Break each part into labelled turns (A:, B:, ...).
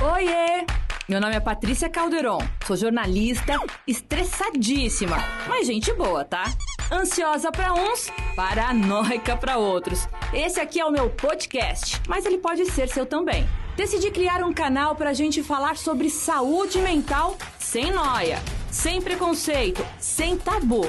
A: Oiê! Meu nome é Patrícia Calderon, sou jornalista, estressadíssima, mas gente boa, tá? Ansiosa pra uns, paranoica pra outros. Esse aqui é o meu podcast, mas ele pode ser seu também. Decidi criar um canal pra gente falar sobre saúde mental sem nóia, sem preconceito, sem tabu.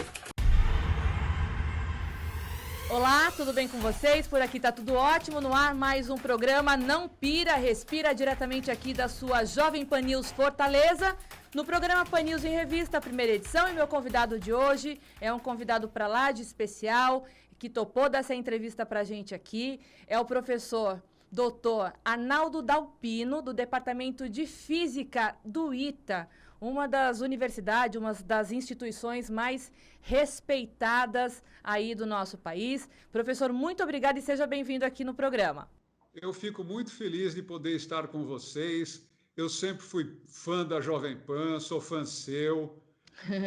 A: Olá, tudo bem com vocês? Por aqui tá tudo ótimo. No ar, mais um programa Não Pira, Respira, diretamente aqui da sua Jovem Pan News Fortaleza. No programa Pan News em Revista, primeira edição, e meu convidado de hoje é um convidado pra lá de especial, que topou dessa entrevista pra gente aqui. É o professor Dr. Arnaldo Dalpino, do Departamento de Física do ITA, uma das universidades, uma das instituições mais respeitadas aí do nosso país. Professor, muito obrigada e seja bem-vindo aqui no programa.
B: Eu fico muito feliz de poder estar com vocês. Eu sempre fui fã da Jovem Pan, sou fã seu.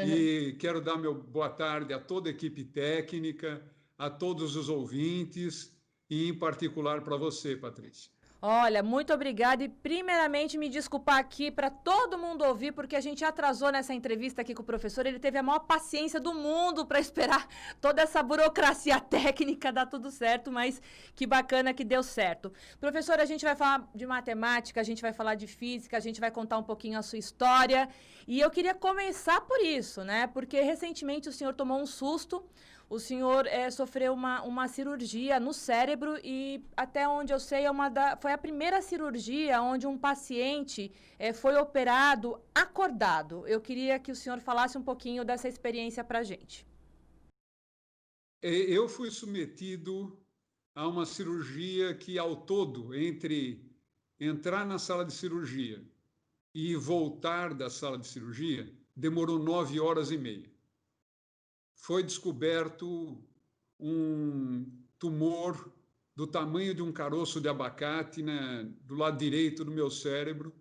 B: E quero dar meu boa tarde a toda a equipe técnica, a todos os ouvintes e, em particular, para você, Patrícia.
A: Olha, muito obrigada e primeiramente me desculpar aqui para todo mundo ouvir, porque a gente atrasou nessa entrevista aqui com o professor, ele teve a maior paciência do mundo para esperar toda essa burocracia técnica, dar tudo certo, mas que bacana que deu certo. Professor, a gente vai falar de matemática, a gente vai falar de física, a gente vai contar um pouquinho a sua história, e eu queria começar por isso, né, porque recentemente o senhor tomou um susto. O senhor sofreu uma cirurgia no cérebro e, até onde eu sei, foi a primeira cirurgia onde um paciente foi operado acordado. Eu queria que o senhor falasse um pouquinho dessa experiência para a gente.
B: Eu fui submetido a uma cirurgia que, ao todo, entre entrar na sala de cirurgia e voltar da sala de cirurgia, demorou 9 horas e meia. Foi descoberto um tumor do tamanho de um caroço de abacate, né, do lado direito do meu cérebro,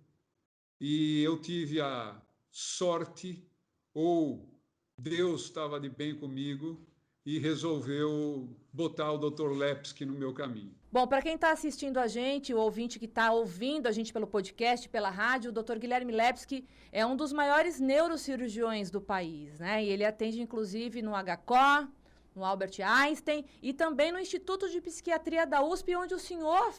B: e eu tive a sorte, ou Deus estava de bem comigo, e resolveu botar o Dr. Lepsky no meu caminho.
A: Bom, para quem está assistindo a gente, o ouvinte que está ouvindo a gente pelo podcast, pela rádio, o Dr. Guilherme Lepsky é um dos maiores neurocirurgiões do país, né? E ele atende, inclusive, no HCO, no Albert Einstein e também no Instituto de Psiquiatria da USP, onde o senhor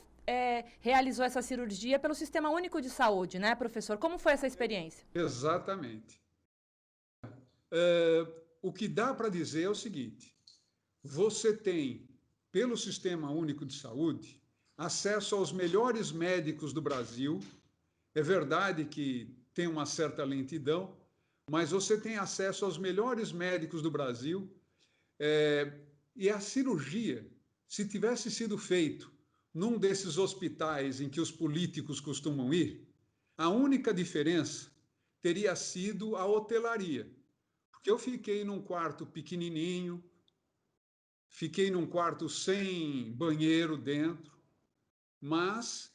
A: realizou essa cirurgia pelo Sistema Único de Saúde, né, professor? Como foi essa experiência?
B: Exatamente. O que dá para dizer é o seguinte: você tem, pelo Sistema Único de Saúde, acesso aos melhores médicos do Brasil. É verdade que tem uma certa lentidão, mas você tem acesso aos melhores médicos do Brasil. E a cirurgia, se tivesse sido feito num desses hospitais em que os políticos costumam ir, a única diferença teria sido a hotelaria. Porque eu fiquei num quarto pequenininho, fiquei num quarto sem banheiro dentro, mas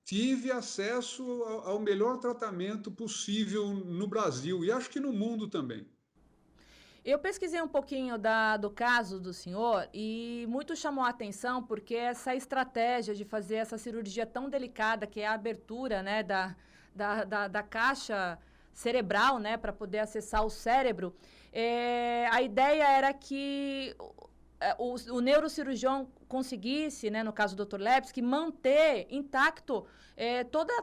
B: tive acesso ao melhor tratamento possível no Brasil e acho que no mundo também.
A: Eu pesquisei um pouquinho do caso do senhor e muito chamou a atenção porque essa estratégia de fazer essa cirurgia tão delicada, que é a abertura, né, da caixa cerebral, né, para poder acessar o cérebro, a ideia era que o neurocirurgião conseguisse, né, no caso do Dr. Lepsky, manter intacto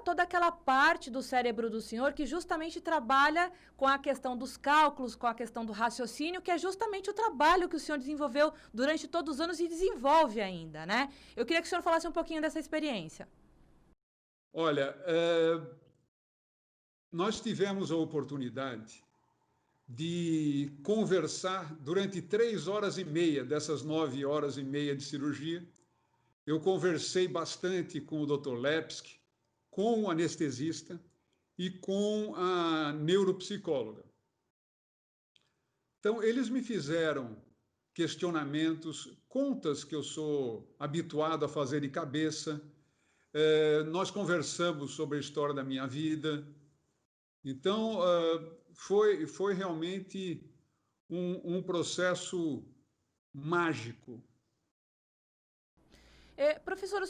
A: toda aquela parte do cérebro do senhor que justamente trabalha com a questão dos cálculos, com a questão do raciocínio, que é justamente o trabalho que o senhor desenvolveu durante todos os anos e desenvolve ainda, né? Eu queria que o senhor falasse um pouquinho dessa experiência.
B: Olha, nós tivemos a oportunidade de conversar durante 3 horas e meia dessas 9 horas e meia de cirurgia. Eu conversei bastante com o Dr. Lepsky, com o anestesista e com a neuropsicóloga. Então, eles me fizeram questionamentos, contas que eu sou habituado a fazer de cabeça. Nós conversamos sobre a história da minha vida. Então, foi realmente um processo mágico.
A: Professor,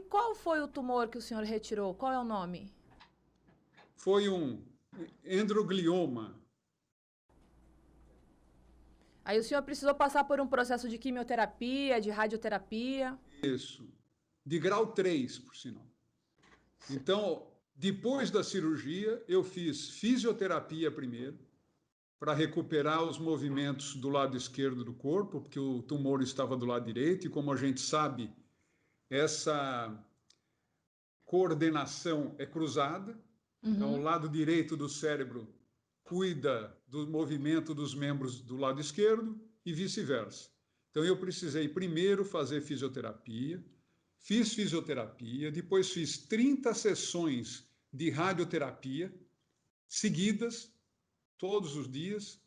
A: qual foi o tumor que o senhor retirou? Qual é o nome?
B: foi um endroglioma.
A: Aí o senhor precisou passar por um processo de quimioterapia, de radioterapia.
B: Isso, de grau 3, por sinal. Então, depois da cirurgia, eu fiz fisioterapia primeiro, para recuperar os movimentos do lado esquerdo do corpo, porque o tumor estava do lado direito, e como a gente sabe, essa coordenação é cruzada. Então, o lado direito do cérebro cuida do movimento dos membros do lado esquerdo e vice-versa. Então, eu precisei primeiro fazer fisioterapia, fiz fisioterapia, depois fiz 30 sessões de radioterapia seguidas, todos os dias,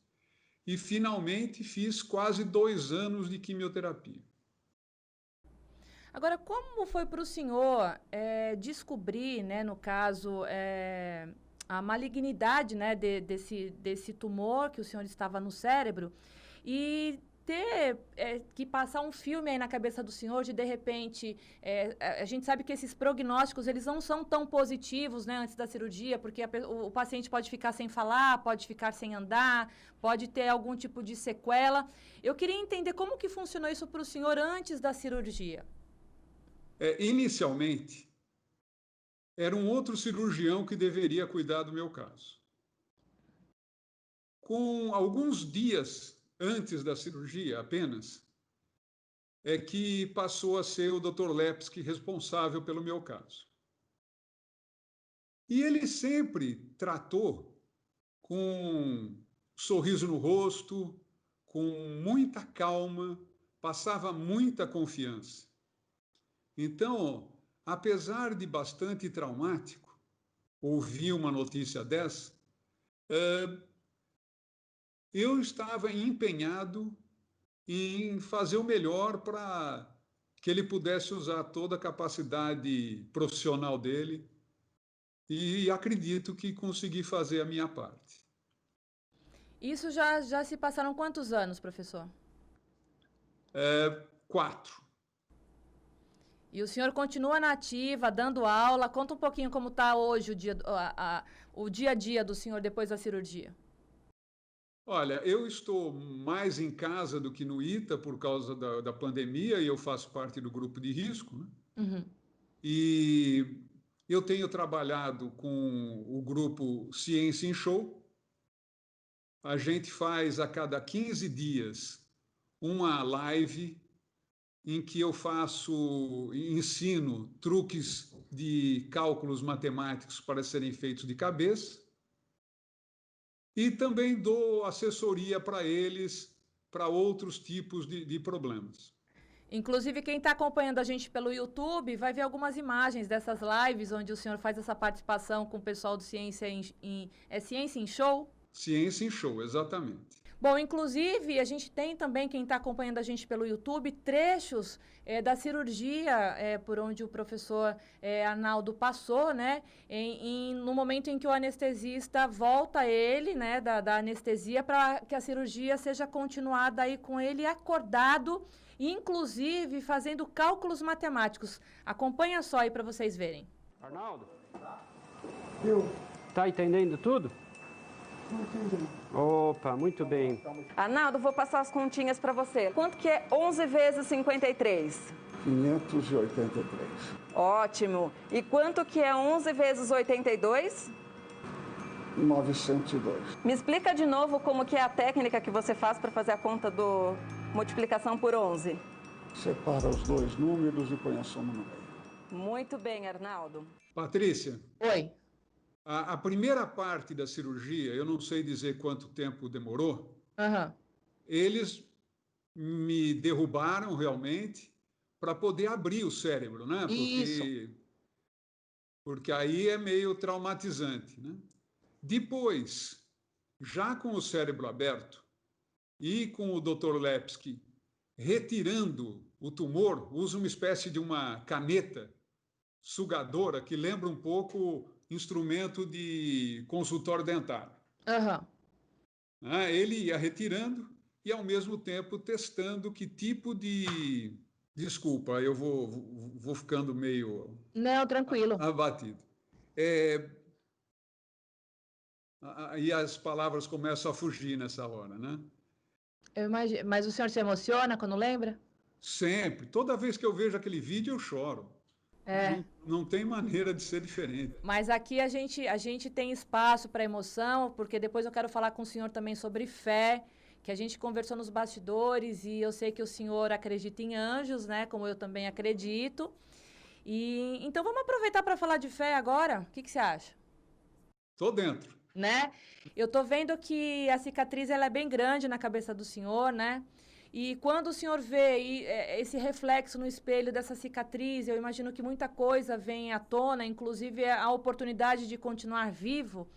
B: e finalmente fiz quase 2 anos de quimioterapia.
A: Agora, como foi para o senhor descobrir, né, no caso, a malignidade, né, desse tumor que o senhor estava no cérebro e ter que passar um filme aí na cabeça do senhor de repente, a gente sabe que esses prognósticos, eles não são tão positivos, né, antes da cirurgia, porque o paciente pode ficar sem falar, pode ficar sem andar, pode ter algum tipo de sequela. Eu queria entender como que funcionou isso para o senhor antes da cirurgia.
B: Inicialmente, era um outro cirurgião que deveria cuidar do meu caso. Com alguns dias antes da cirurgia apenas, é que passou a ser o Dr. Lepsky responsável pelo meu caso. E ele sempre tratou com um sorriso no rosto, com muita calma, passava muita confiança. Então, apesar de bastante traumático, ouvir uma notícia dessa, eu estava empenhado em fazer o melhor para que ele pudesse usar toda a capacidade profissional dele, e acredito que consegui fazer a minha parte.
A: Isso já se passaram quantos anos, professor?
B: 4.
A: E o senhor continua na ativa, dando aula. Conta um pouquinho como está hoje o dia a dia do senhor depois da cirurgia.
B: Olha, eu estou mais em casa do que no ITA por causa da pandemia, e eu faço parte do grupo de risco, né?
A: Uhum.
B: E eu tenho trabalhado com o grupo Ciência em Show. A gente faz a cada 15 dias uma live em que eu ensino truques de cálculos matemáticos para serem feitos de cabeça, e também dou assessoria para eles para outros tipos de problemas.
A: Inclusive, quem está acompanhando a gente pelo YouTube vai ver algumas imagens dessas lives onde o senhor faz essa participação com o pessoal do Ciência Ciência em Show?
B: Ciência em Show, exatamente.
A: Bom, inclusive, a gente tem também, quem está acompanhando a gente pelo YouTube, trechos da cirurgia por onde o professor Arnaldo passou, né? No momento em que o anestesista volta ele, né, da anestesia, para que a cirurgia seja continuada aí com ele acordado, inclusive fazendo cálculos matemáticos. Acompanha só aí para vocês verem.
C: Arnaldo? Eu. Tá entendendo tudo? Opa, muito bem.
D: Arnaldo, vou passar as continhas para você. Quanto que é 11 vezes 53?
E: 583.
D: Ótimo. E quanto que é 11 vezes 82?
E: 902.
D: Me explica de novo como que é a técnica que você faz para fazer a conta do multiplicação por 11.
E: Separa os dois números e põe a soma no meio.
D: Muito bem, Arnaldo.
B: Patrícia.
A: Oi.
B: A primeira parte da cirurgia, eu não sei dizer quanto tempo demorou. Eles me derrubaram realmente para poder abrir o cérebro, né? Porque aí é meio traumatizante, né? Depois, já com o cérebro aberto e com o Dr. Lepsky retirando o tumor, usa uma espécie de uma caneta sugadora que lembra um pouco instrumento de consultório dentário. Ele ia retirando e, ao mesmo tempo, testando que tipo de... Desculpa, eu vou ficando meio...
A: Não, tranquilo.
B: Abatido. aí as palavras começam a fugir nessa hora, né?
A: Eu imagino. Mas o senhor se emociona quando lembra?
B: Sempre. Toda vez que eu vejo aquele vídeo, eu choro.
A: É.
B: Não tem maneira de ser diferente.
A: Mas aqui a gente tem espaço para emoção, porque depois eu quero falar com o senhor também sobre fé, que a gente conversou nos bastidores e eu sei que o senhor acredita em anjos, né? Como eu também acredito. E então vamos aproveitar para falar de fé agora? O que você acha?
B: Tô dentro.
A: Né? Eu tô vendo que a cicatriz ela é bem grande na cabeça do senhor, né? E quando o senhor vê esse reflexo no espelho dessa cicatriz, eu imagino que muita coisa vem à tona, inclusive a oportunidade de continuar vivo.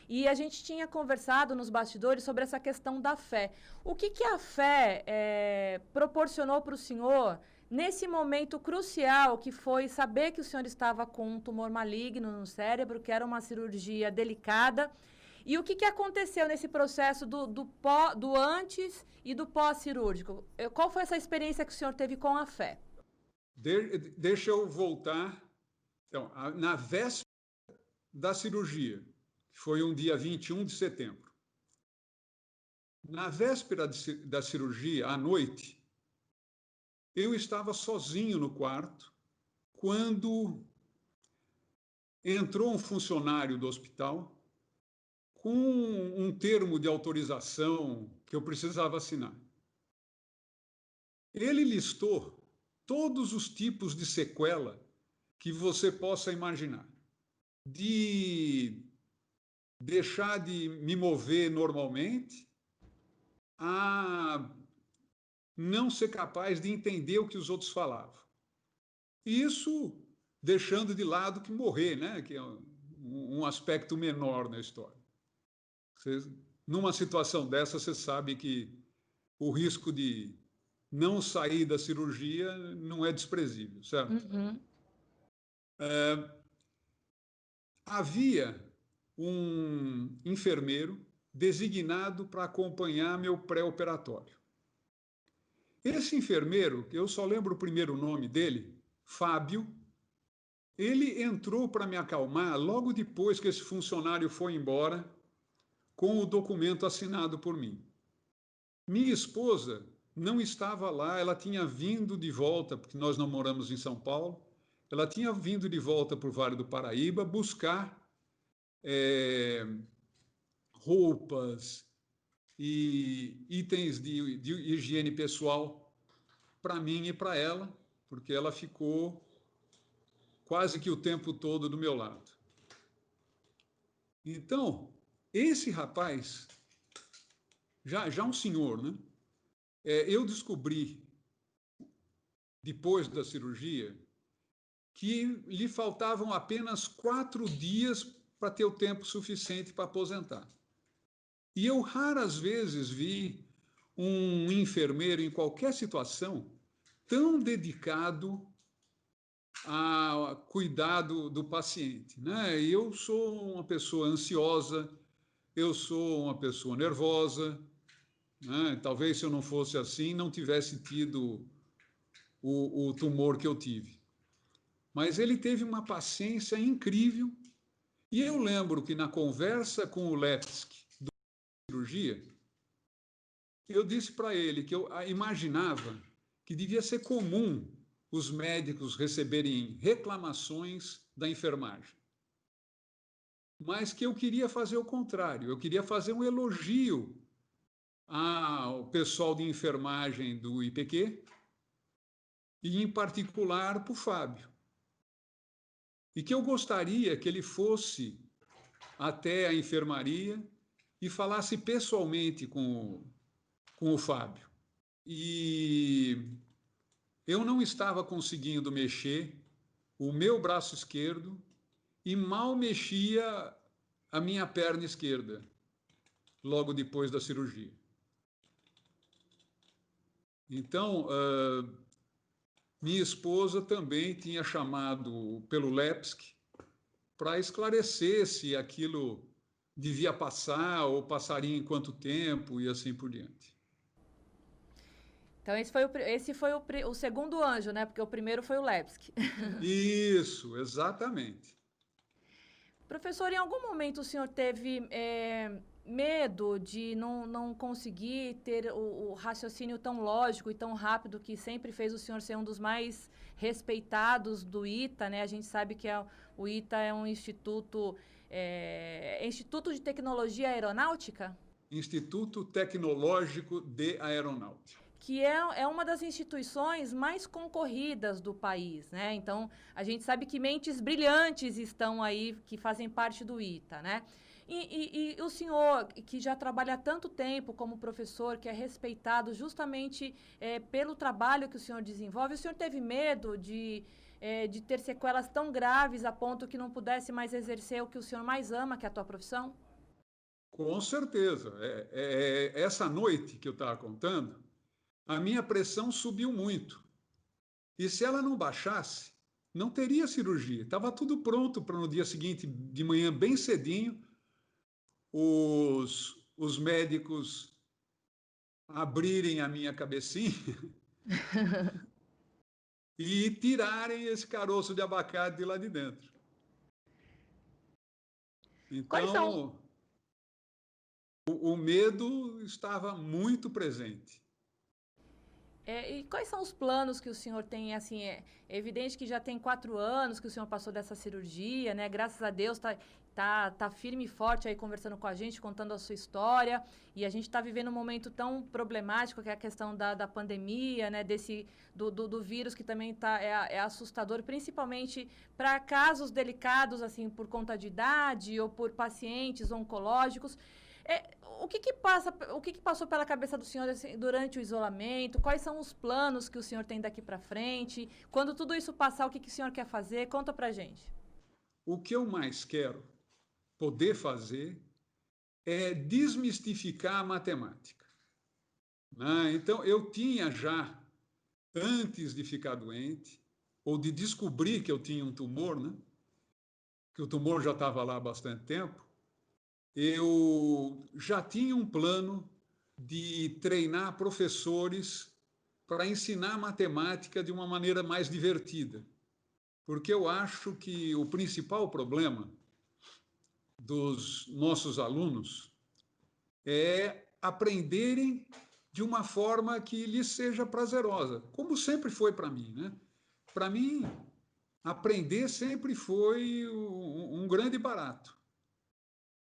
A: E a gente tinha conversado nos bastidores sobre essa questão da fé. O que a fé proporcionou para o senhor nesse momento crucial que foi saber que o senhor estava com um tumor maligno no cérebro, que era uma cirurgia delicada? E o que aconteceu nesse processo do antes e do pós-cirúrgico? Qual foi essa experiência que o senhor teve com a fé?
B: Deixa eu voltar. Então, na véspera da cirurgia, que foi um dia 21 de setembro. Na véspera da cirurgia, à noite, eu estava sozinho no quarto quando entrou um funcionário do hospital com um termo de autorização que eu precisava assinar. Ele listou todos os tipos de sequela que você possa imaginar. De deixar de me mover normalmente a não ser capaz de entender o que os outros falavam. Isso deixando de lado que morrer, né? Que é um aspecto menor na história. Numa situação dessa, você sabe que o risco de não sair da cirurgia não é desprezível, certo?
A: Uhum.
B: Havia um enfermeiro designado para acompanhar meu pré-operatório. Esse enfermeiro, eu só lembro o primeiro nome dele, Fábio, ele entrou para me acalmar logo depois que esse funcionário foi embora, com o documento assinado por mim. Minha esposa não estava lá, ela tinha vindo de volta, porque nós não moramos em São Paulo, ela tinha vindo de volta para o Vale do Paraíba buscar roupas e itens de higiene pessoal para mim e para ela, porque ela ficou quase que o tempo todo do meu lado. Então, esse rapaz, já um senhor, né? Eu descobri, depois da cirurgia, que lhe faltavam apenas 4 dias para ter o tempo suficiente para aposentar. E eu raras vezes vi um enfermeiro, em qualquer situação, tão dedicado a cuidar do paciente, né? Eu sou uma pessoa ansiosa, eu sou uma pessoa nervosa, né? Talvez se eu não fosse assim, não tivesse tido o tumor que eu tive. Mas ele teve uma paciência incrível. E eu lembro que na conversa com o Lepsky, da cirurgia, eu disse para ele que eu imaginava que devia ser comum os médicos receberem reclamações da enfermagem. Mas que eu queria fazer o contrário, eu queria fazer um elogio ao pessoal de enfermagem do IPQ e, em particular, para o Fábio. E que eu gostaria que ele fosse até a enfermaria e falasse pessoalmente com o Fábio. E eu não estava conseguindo mexer o meu braço esquerdo e mal mexia a minha perna esquerda, logo depois da cirurgia. Então, minha esposa também tinha chamado pelo Lepsky para esclarecer se aquilo devia passar ou passaria em quanto tempo e assim por diante.
A: Então, esse foi o segundo anjo, né? Porque o primeiro foi o Lepsky.
B: Isso, exatamente.
A: Professor, em algum momento o senhor teve medo de não conseguir ter o raciocínio tão lógico e tão rápido que sempre fez o senhor ser um dos mais respeitados do ITA, né? A gente sabe que o ITA é um instituto, Instituto de Tecnologia Aeronáutica?
B: Instituto Tecnológico de Aeronáutica.
A: Que é uma das instituições mais concorridas do país, né? Então, a gente sabe que mentes brilhantes estão aí, que fazem parte do ITA, né? E o senhor, que já trabalha há tanto tempo como professor, que é respeitado justamente pelo trabalho que o senhor desenvolve, o senhor teve medo de ter sequelas tão graves a ponto que não pudesse mais exercer o que o senhor mais ama, que é a tua profissão?
B: Com certeza. Essa noite que eu estava contando, a minha pressão subiu muito. E se ela não baixasse, não teria cirurgia. Estava tudo pronto para no dia seguinte, de manhã, bem cedinho, os médicos abrirem a minha cabecinha e tirarem esse caroço de abacate de lá de dentro.
A: Quais são?
B: Então, o medo estava muito presente.
A: E quais são os planos que o senhor tem, assim, é evidente que já tem 4 anos que o senhor passou dessa cirurgia, né? Graças a Deus tá firme e forte aí conversando com a gente, contando a sua história, e a gente está vivendo um momento tão problemático que é a questão da pandemia, né? Do vírus que também é assustador, principalmente para casos delicados, assim, por conta de idade ou por pacientes oncológicos. O que passou pela cabeça do senhor assim, durante o isolamento? Quais são os planos que o senhor tem daqui para frente? Quando tudo isso passar, o que o senhor quer fazer? Conta pra gente.
B: O que eu mais quero poder fazer é desmistificar a matemática, né? Então, eu tinha já, antes de ficar doente, ou de descobrir que eu tinha um tumor, né? Que o tumor já estava lá há bastante tempo, eu já tinha um plano de treinar professores para ensinar matemática de uma maneira mais divertida. Porque eu acho que o principal problema dos nossos alunos é aprenderem de uma forma que lhes seja prazerosa, como sempre foi para mim, né? Para mim, aprender sempre foi um grande barato.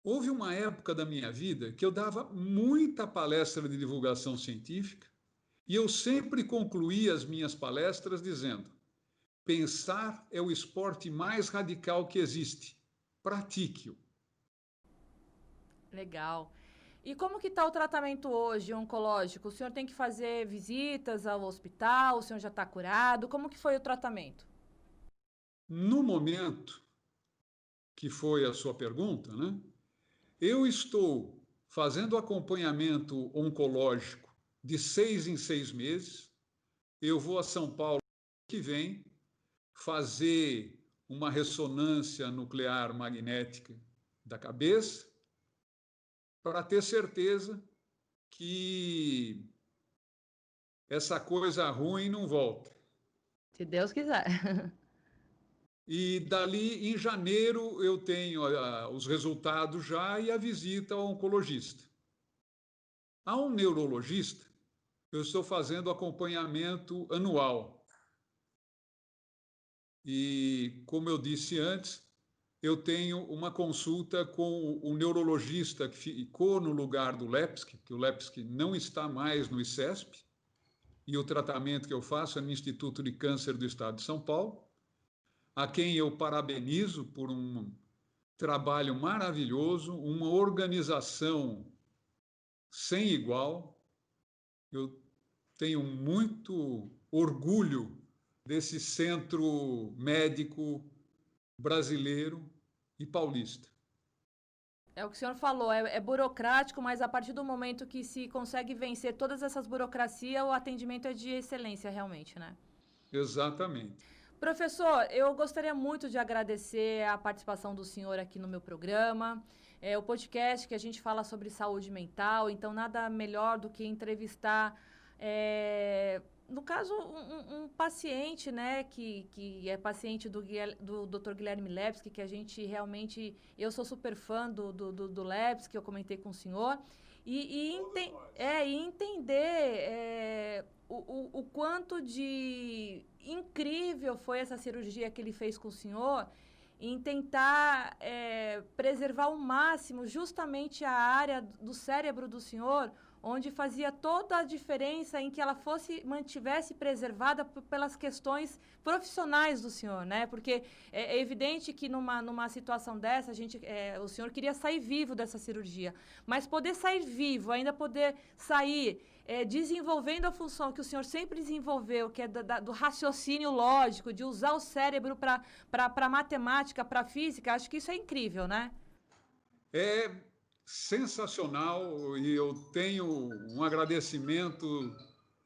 B: Houve uma época da minha vida que eu dava muita palestra de divulgação científica e eu sempre concluía as minhas palestras dizendo: pensar é o esporte mais radical que existe. Pratique-o.
A: Legal. E como que está o tratamento hoje oncológico? O senhor tem que fazer visitas ao hospital? O senhor já está curado? Como que foi o tratamento?
B: No momento que foi a sua pergunta, né? Eu estou fazendo acompanhamento oncológico de 6 em 6 meses. Eu vou a São Paulo que vem fazer uma ressonância nuclear magnética da cabeça para ter certeza que essa coisa ruim não volta.
A: Se Deus quiser.
B: E dali, em janeiro, eu tenho os resultados já e a visita ao oncologista. A um neurologista, eu estou fazendo acompanhamento anual. E, como eu disse antes, eu tenho uma consulta com o neurologista que ficou no lugar do Lepski, que o Lepski não está mais no ICESP, e o tratamento que eu faço é no Instituto de Câncer do Estado de São Paulo, a quem eu parabenizo por um trabalho maravilhoso, uma organização sem igual. Eu tenho muito orgulho desse centro médico brasileiro e paulista.
A: É o que o senhor falou, é burocrático, mas a partir do momento que se consegue vencer todas essas burocracias, o atendimento é de excelência realmente, né?
B: Exatamente.
A: Professor, eu gostaria muito de agradecer a participação do senhor aqui no meu programa. É o podcast que a gente fala sobre saúde mental, então nada melhor do que entrevistar no caso, um paciente, né, que é paciente do Dr. Guilherme Lepski, que a gente realmente, eu sou super fã do Lepski, que eu comentei com o senhor, e entender o quanto de incrível foi essa cirurgia que ele fez com o senhor, em tentar preservar ao máximo justamente a área do cérebro do senhor, onde fazia toda a diferença em que ela mantivesse preservada pelas questões profissionais do senhor, né? Porque é evidente que numa situação dessa, o senhor queria sair vivo dessa cirurgia, mas poder sair vivo, ainda poder sair desenvolvendo a função que o senhor sempre desenvolveu, que é do raciocínio lógico, de usar o cérebro para matemática, para física, acho que isso é incrível, né?
B: É sensacional, e eu tenho um agradecimento,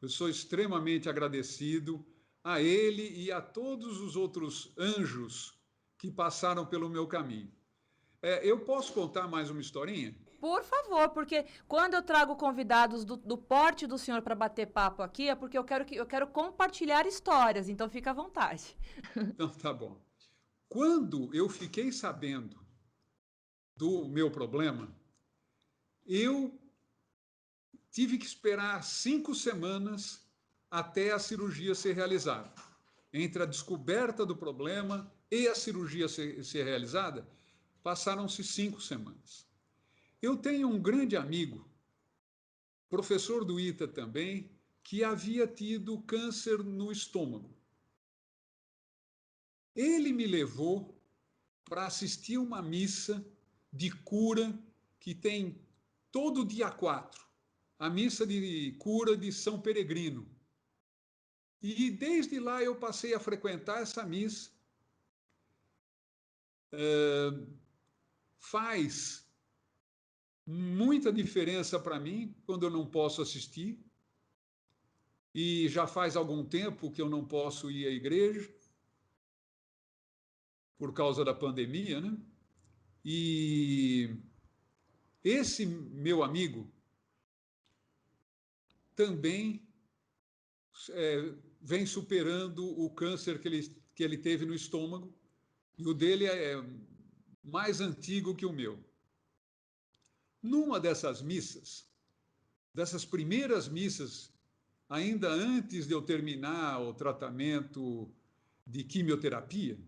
B: eu sou extremamente agradecido a ele e a todos os outros anjos que passaram pelo meu caminho. Eu posso contar mais uma historinha?
A: Por favor, porque quando eu trago convidados do porte do senhor para bater papo aqui, é porque eu quero compartilhar histórias, então fica à vontade.
B: Então, tá bom. Quando eu fiquei sabendo do meu problema, eu tive que esperar 5 semanas até a cirurgia ser realizada. Entre a descoberta do problema e a cirurgia ser realizada, passaram-se 5 semanas. Eu tenho um grande amigo, professor do ITA também, que havia tido câncer no estômago. Ele me levou para assistir uma missa de cura que tem todo dia 4, a missa de cura de São Peregrino. E desde lá eu passei a frequentar essa missa. Faz muita diferença para mim quando eu não posso assistir. E já faz algum tempo que eu não posso ir à igreja, por causa da pandemia, né? E esse meu amigo também vem superando o câncer que ele teve no estômago, e o dele é mais antigo que o meu. Numa dessas missas, dessas primeiras missas, ainda antes de eu terminar o tratamento de quimioterapia,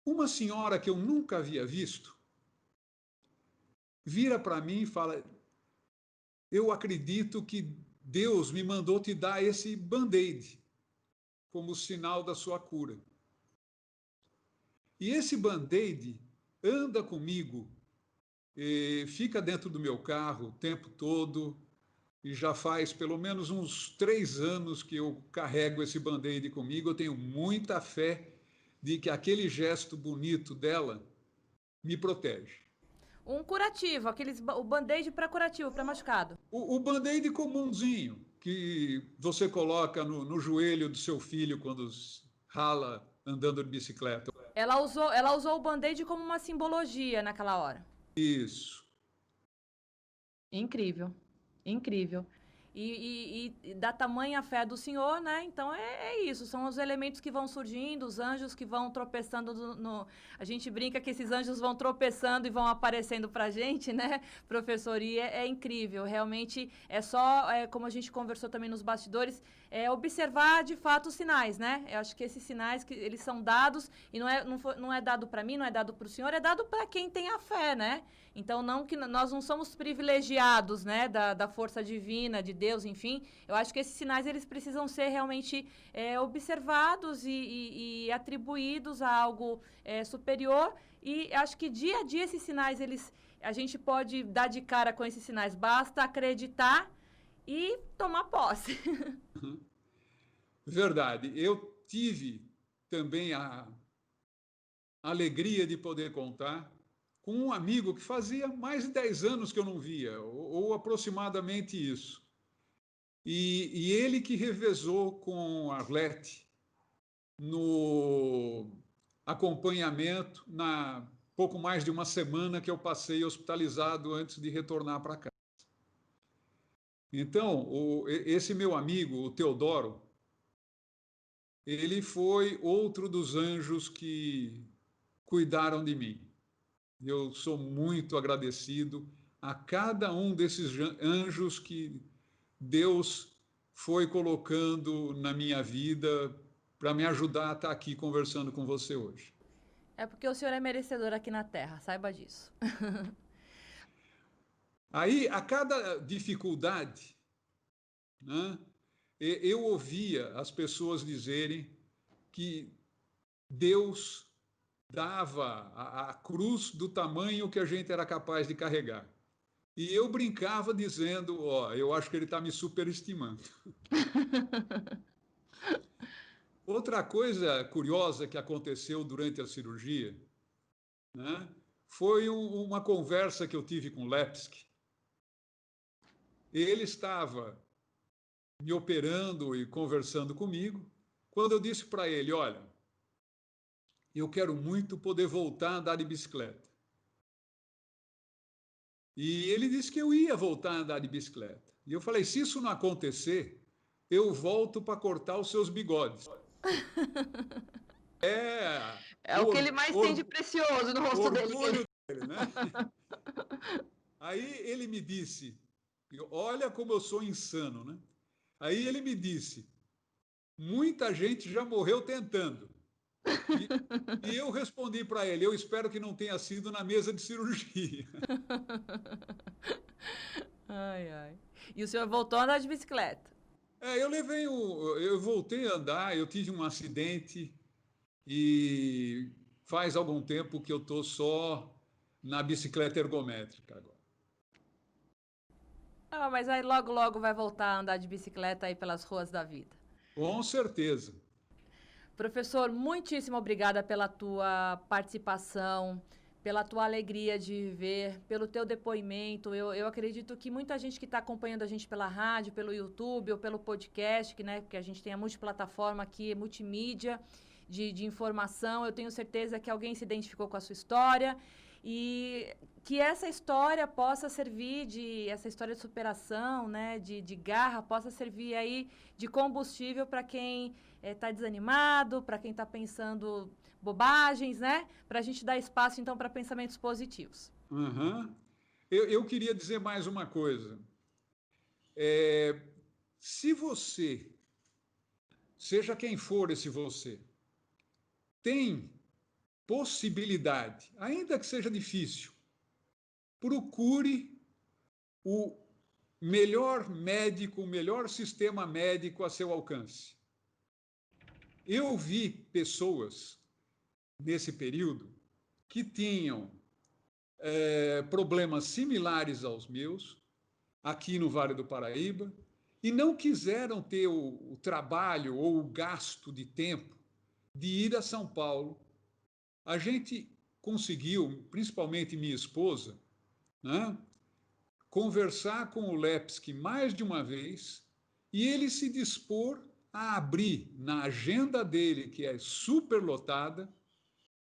B: uma senhora que eu nunca havia visto vira para mim e fala: eu acredito que Deus me mandou te dar esse band-aid como sinal da sua cura. E esse band-aid anda comigo, fica dentro do meu carro o tempo todo, e já faz pelo menos uns 3 anos que eu carrego esse band-aid comigo. Eu tenho muita fé de que aquele gesto bonito dela me protege.
A: Um curativo, o band-aid para curativo, para machucado.
B: O band-aid comumzinho, que você coloca no joelho do seu filho quando rala andando de bicicleta.
A: Ela usou o band-aid como uma simbologia naquela hora.
B: Isso.
A: Incrível, incrível. E da tamanha fé do Senhor, né? Então é isso, são os elementos que vão surgindo, os anjos que vão tropeçando A gente brinca que esses anjos vão tropeçando e vão aparecendo pra gente, né, professor? E é incrível, realmente é só, como a gente conversou também nos bastidores, observar de fato os sinais, né? Eu acho que esses sinais, eles são dados, e não é dado para mim, não é dado para o senhor, é dado para quem tem a fé, né? Então, nós não somos privilegiados, né, da força divina, de Deus, enfim. Eu acho que esses sinais, eles precisam ser realmente observados e atribuídos a algo superior. E acho que dia a dia esses sinais, a gente pode dar de cara com esses sinais. Basta acreditar e tomar posse.
B: Verdade. Eu tive também a alegria de poder contar com um amigo que fazia mais de 10 anos que eu não via, ou aproximadamente isso. E ele que revezou com Arlete no acompanhamento na pouco mais de uma semana que eu passei hospitalizado antes de retornar para casa. Então, esse meu amigo, o Teodoro, ele foi outro dos anjos que cuidaram de mim. Eu sou muito agradecido a cada um desses anjos que Deus foi colocando na minha vida para me ajudar a estar aqui conversando com você hoje.
A: É porque o senhor é merecedor aqui na Terra, saiba disso.
B: Aí, a cada dificuldade, né, eu ouvia as pessoas dizerem que Deus dava a cruz do tamanho que a gente era capaz de carregar. E eu brincava dizendo, eu acho que ele está me superestimando. Outra coisa curiosa que aconteceu durante a cirurgia, né, foi uma conversa que eu tive com o Lepski. Ele estava me operando e conversando comigo, quando eu disse para ele, olha, eu quero muito poder voltar a andar de bicicleta. E ele disse que eu ia voltar a andar de bicicleta. E eu falei, se isso não acontecer, eu volto para cortar os seus bigodes.
A: É o que ele mais tem de precioso no rosto dele.
B: Né? Aí ele me disse, olha como eu sou insano, né? Aí ele me disse, muita gente já morreu tentando. E eu respondi para ele, eu espero que não tenha sido na mesa de cirurgia.
A: Ai, ai. E o senhor voltou a andar de bicicleta?
B: Eu voltei a andar, eu tive um acidente e faz algum tempo que eu estou só na bicicleta ergométrica agora.
A: Ah, mas aí logo, logo vai voltar a andar de bicicleta aí pelas ruas da vida.
B: Com certeza.
A: Professor, muitíssimo obrigada pela tua participação, pela tua alegria de viver, pelo teu depoimento. Eu acredito que muita gente que está acompanhando a gente pela rádio, pelo YouTube ou pelo podcast, que a gente tem a multiplataforma aqui, multimídia de informação, eu tenho certeza que alguém se identificou com a sua história e que essa história possa servir essa história de superação, né, de garra, possa servir aí de combustível para quem está desanimado, para quem está pensando bobagens, né? Para a gente dar espaço, então, para pensamentos positivos.
B: Uhum. Eu queria dizer mais uma coisa. Se você, seja quem for esse você, tem possibilidade, ainda que seja difícil, procure o melhor médico, o melhor sistema médico a seu alcance. Eu vi pessoas nesse período que tinham problemas similares aos meus, aqui no Vale do Paraíba, e não quiseram ter o trabalho ou o gasto de tempo de ir a São Paulo. A gente conseguiu, principalmente minha esposa, né, conversar com o Lepski mais de uma vez e ele se dispor a abrir na agenda dele, que é superlotada,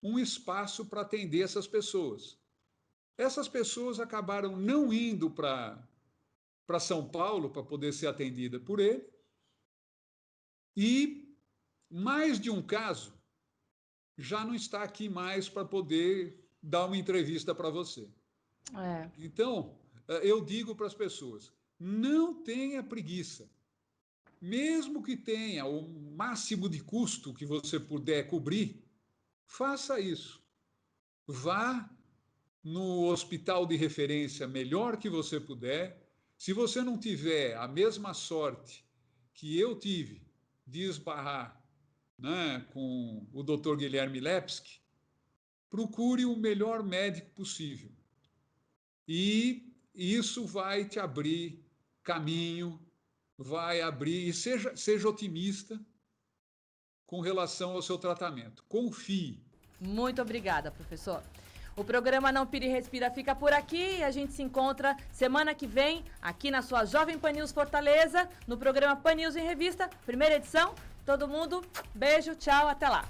B: um espaço para atender essas pessoas. Essas pessoas acabaram não indo para São Paulo para poder ser atendida por ele e mais de um caso já não está aqui mais para poder dar uma entrevista para você. Então, eu digo para as pessoas, não tenha preguiça. Mesmo que tenha o máximo de custo que você puder cobrir, faça isso. Vá no hospital de referência melhor que você puder. Se você não tiver a mesma sorte que eu tive de esbarrar, né, com o Dr. Guilherme Lepski, procure o melhor médico possível. E isso vai te abrir caminho, vai abrir, e seja otimista com relação ao seu tratamento. Confie.
A: Muito obrigada, professor. O programa Não Pira e Respira fica por aqui e a gente se encontra semana que vem aqui na sua Jovem Pan News Fortaleza, no programa Pan News em Revista, primeira edição. Todo mundo, beijo, tchau, até lá.